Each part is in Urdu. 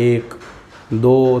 1 2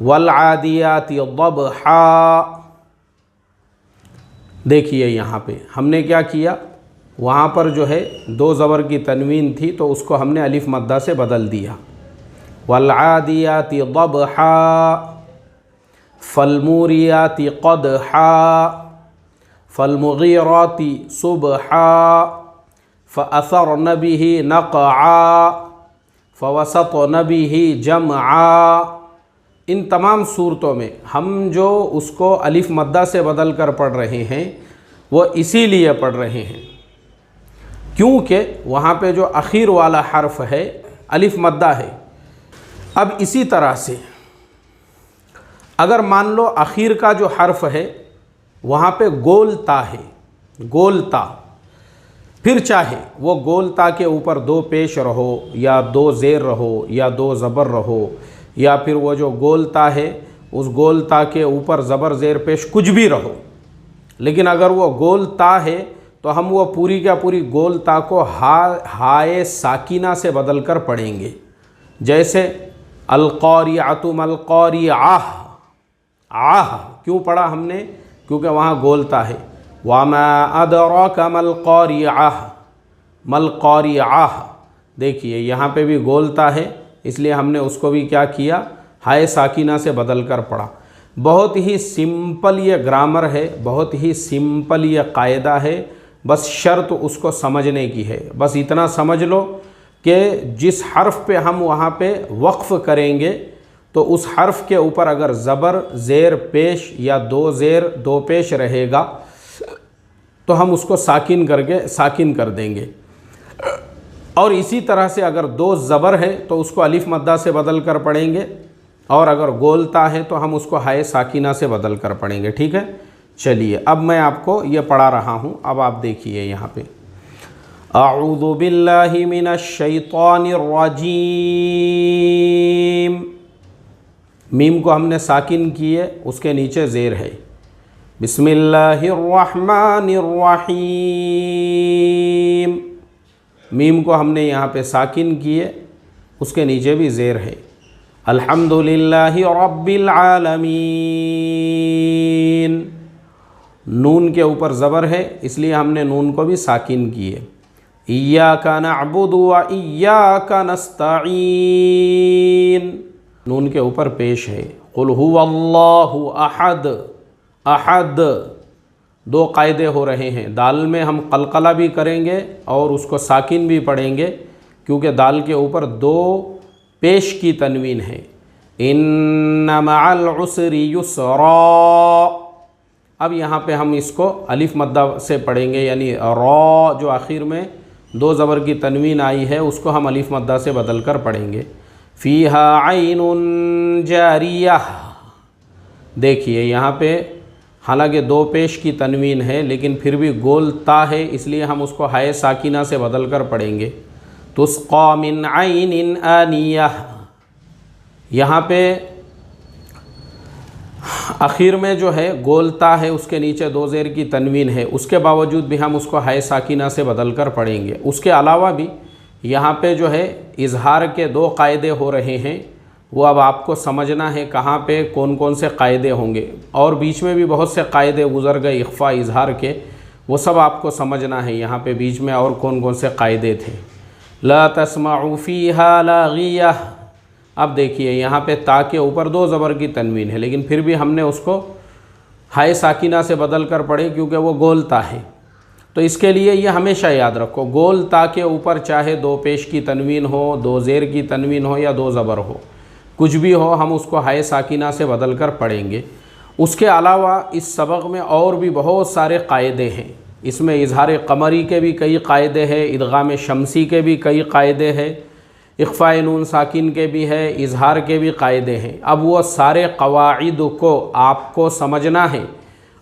والعادیات ضبحا۔ دیکھیے یہاں پہ ہم نے کیا کیا، وہاں پر جو ہے دو زبر کی تنوین تھی تو اس کو ہم نے الف مدہ سے بدل دیا، والعادیات ضبحا، فالموریات قدحا، فالمغیرات صبحا، فأثرن به نقعا، فوسطن به جمعا۔ ان تمام صورتوں میں ہم جو اس کو الف مدہ سے بدل کر پڑھ رہے ہیں وہ اسی لیے پڑھ رہے ہیں کیونکہ وہاں پہ جو اخیر والا حرف ہے الف مدہ ہے۔ اب اسی طرح سے اگر مان لو اخیر کا جو حرف ہے وہاں پہ گول تا ہے، گول تا، پھر چاہے وہ گول تا کے اوپر دو پیش رہو یا دو زیر رہو یا دو زبر رہو، یا پھر وہ جو گول تا ہے اس گول تا کے اوپر زبر زیر پیش کچھ بھی رہو، لیکن اگر وہ گول تا ہے تو ہم وہ پوری کا پوری گول تا کو ہائے ساکینہ سے بدل کر پڑھیں گے۔ جیسے القاریعۃ مالقاریعہ، آہ کیوں پڑھا ہم نے؟ کیونکہ وہاں گول تا ہے۔ وما ادراک مالقاریعہ، مالقاریعہ، دیکھیے یہاں پہ بھی گول تا ہے اس لیے ہم نے اس کو بھی کیا کیا، ہائے ساکینہ سے بدل کر پڑھا۔ بہت ہی سمپل یہ گرامر ہے، بہت ہی سمپل یہ قاعدہ ہے، بس شرط اس کو سمجھنے کی ہے۔ بس اتنا سمجھ لو کہ جس حرف پہ ہم وہاں پہ وقف کریں گے تو اس حرف کے اوپر اگر زبر زیر پیش یا دو زیر دو پیش رہے گا تو ہم اس کو ساکن کر دیں گے، اور اسی طرح سے اگر دو زبر ہے تو اس کو الف مدہ سے بدل کر پڑھیں گے، اور اگر گول تا ہے تو ہم اس کو ہائے ساکینہ سے بدل کر پڑھیں گے۔ ٹھیک ہے، چلیے اب میں آپ کو یہ پڑھا رہا ہوں، اب آپ دیکھیے یہاں پہ اعوذ باللہ من الشیطان الرجیم، میم کو ہم نے ساکن کیے، اس کے نیچے زیر ہے۔ بسم اللہ الرحمن الرحیم، میم کو ہم نے یہاں پہ ساکن کیے، اس کے نیچے بھی زیر ہے۔ الحمدللہ رب العالمین، نون کے اوپر زبر ہے اس لیے ہم نے نون کو بھی ساکن کیے۔ ایاک نعبد و ایاک نستعین، نون کے اوپر پیش ہے۔ قل هو اللہ احد، احد، دو قاعدے ہو رہے ہیں، دال میں ہم قلقلہ بھی کریں گے اور اس کو ساکن بھی پڑھیں گے کیونکہ دال کے اوپر دو پیش کی تنوین ہے۔ ان مع العسر یسرا، اب یہاں پہ ہم اس کو الف مدہ سے پڑھیں گے، یعنی را جو آخر میں دو زبر کی تنوین آئی ہے اس کو ہم الف مدہ سے بدل کر پڑھیں گے۔ فیہا عین جاریہ، دیکھیے یہاں پہ حالانکہ دو پیش کی تنوین ہے لیکن پھر بھی گول تا ہے اس لیے ہم اس کو ہائے ساکینہ سے بدل کر پڑھیں گے۔ تسقی من عین آنیہ، یہاں پہ اخیر میں جو ہے گول تا ہے اس کے نیچے دو زیر کی تنوین ہے، اس کے باوجود بھی ہم اس کو ہائے ساکینہ سے بدل کر پڑھیں گے۔ اس کے علاوہ بھی یہاں پہ جو ہے اظہار کے دو قاعدے ہو رہے ہیں، وہ اب آپ کو سمجھنا ہے کہاں پہ کون کون سے قاعدے ہوں گے، اور بیچ میں بھی بہت سے قاعدے گزر گئے اخفاء اظہار کے، وہ سب آپ کو سمجھنا ہے یہاں پہ بیچ میں اور کون کون سے قاعدے تھے۔ لا تسمعوا فیہا لاغیہ، اب دیکھیے یہاں پہ تا کے اوپر دو زبر کی تنوین ہے لیکن پھر بھی ہم نے اس کو ہائے ساکینہ سے بدل کر پڑھے کیونکہ وہ گول تا ہے۔ تو اس کے لیے یہ ہمیشہ یاد رکھو، گول تا کے اوپر چاہے دو پیش کی تنوین ہو، دو زیر کی تنوین ہو یا دو زبر ہو، کچھ بھی ہو ہم اس کو ہائے ساکینہ سے بدل کر پڑھیں گے۔ اس کے علاوہ اس سبق میں اور بھی بہت سارے قاعدے ہیں، اس میں اظہار قمری کے بھی کئی قاعدے ہیں، ادغام شمسی کے بھی کئی قاعدے ہیں، اخفاء نون ساکن کے بھی ہے، اظہار کے بھی قاعدے ہیں۔ اب وہ سارے قواعد کو آپ کو سمجھنا ہے،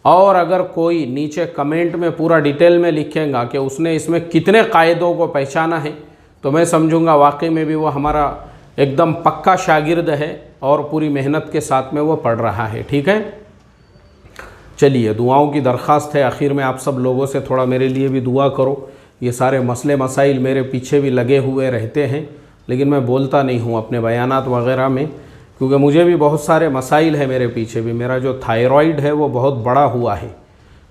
اور اگر کوئی نیچے کمنٹ میں پورا ڈیٹیل میں لکھیں گا کہ اس نے اس میں کتنے قاعدوں کو پہچانا ہے تو میں سمجھوں گا واقعی میں بھی وہ ہمارا ایک دم پکا شاگرد ہے اور پوری محنت کے ساتھ میں وہ پڑھ رہا ہے۔ ٹھیک ہے، چلیے دعاؤں کی درخواست ہے، آخر میں آپ سب لوگوں سے تھوڑا میرے لیے بھی دعا کرو۔ یہ سارے مسئلے مسائل میرے پیچھے بھی لگے ہوئے رہتے ہیں لیکن میں بولتا نہیں ہوں اپنے بیانات وغیرہ میں، کیونکہ مجھے بھی بہت سارے مسائل ہیں میرے پیچھے بھی. میرا جو تھائرائڈ ہے وہ بہت بڑا ہوا ہے,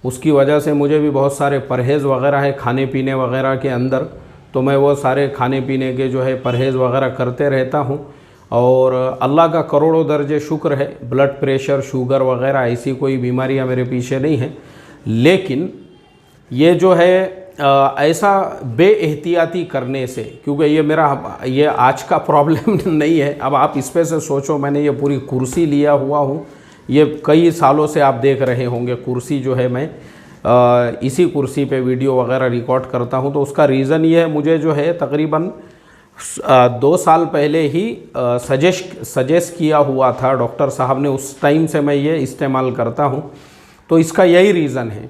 اس کی وجہ سے مجھے بھی بہت سارے پرہیز وغیرہ ہے کھانے پینے وغیرہ کے اندر, تو میں وہ سارے کھانے پینے کے جو ہے پرہیز وغیرہ کرتے رہتا ہوں. اور اللہ کا کروڑوں درجے شکر ہے, بلڈ پریشر شوگر وغیرہ ایسی کوئی بیماریاں میرے پیچھے نہیں ہیں. لیکن یہ جو ہے ایسا بے احتیاطی کرنے سے, کیونکہ یہ آج کا پرابلم نہیں ہے. اب آپ اس پہ سے سوچو, میں نے یہ پوری کرسی لیا ہوا ہوں, یہ کئی سالوں سے آپ دیکھ رہے ہوں گے کرسی جو ہے, میں اسی کرسی پہ ویڈیو وغیرہ ریکارڈ کرتا ہوں. تو اس کا ریزن یہ ہے, مجھے جو ہے تقریباً 2 سال پہلے ہی سجیسٹ کیا ہوا تھا ڈاکٹر صاحب نے, اس ٹائم سے میں یہ استعمال کرتا ہوں. تو اس کا یہی ریزن ہے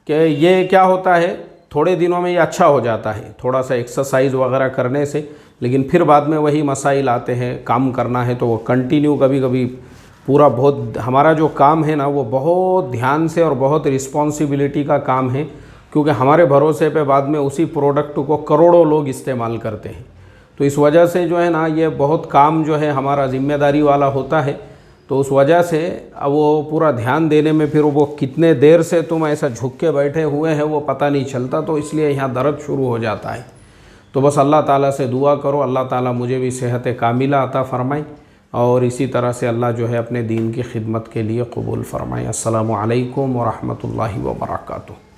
کہ یہ کیا ہوتا ہے, تھوڑے دنوں میں یہ اچھا ہو جاتا ہے تھوڑا سا ایکسرسائز وغیرہ کرنے سے, لیکن پھر بعد میں وہی مسائل آتے ہیں. کام کرنا ہے تو وہ کنٹینیو کبھی کبھی پورا بہت, ہمارا جو کام ہے نا وہ بہت دھیان سے اور بہت رسپانسبلٹی کا کام ہے, کیونکہ ہمارے بھروسے پہ بعد میں اسی پروڈکٹ کو کروڑوں لوگ استعمال کرتے ہیں. تو اس وجہ سے جو ہے نا یہ بہت کام جو ہے ہمارا ذمہ داری والا ہوتا ہے. تو اس وجہ سے وہ پورا دھیان دینے میں پھر وہ کتنے دیر سے تم ایسا جھک کے بیٹھے ہوئے ہیں وہ پتہ نہیں چلتا, تو اس لیے یہاں درد شروع ہو جاتا ہے. تو بس اللہ تعالیٰ سے دعا کرو, اللہ تعالیٰ مجھے بھی صحت کاملہ عطا فرمائے, اور اسی طرح سے اللہ جو ہے اپنے دین کی خدمت کے لیے قبول فرمائے. السلام علیکم ورحمۃ اللہ وبرکاتہ.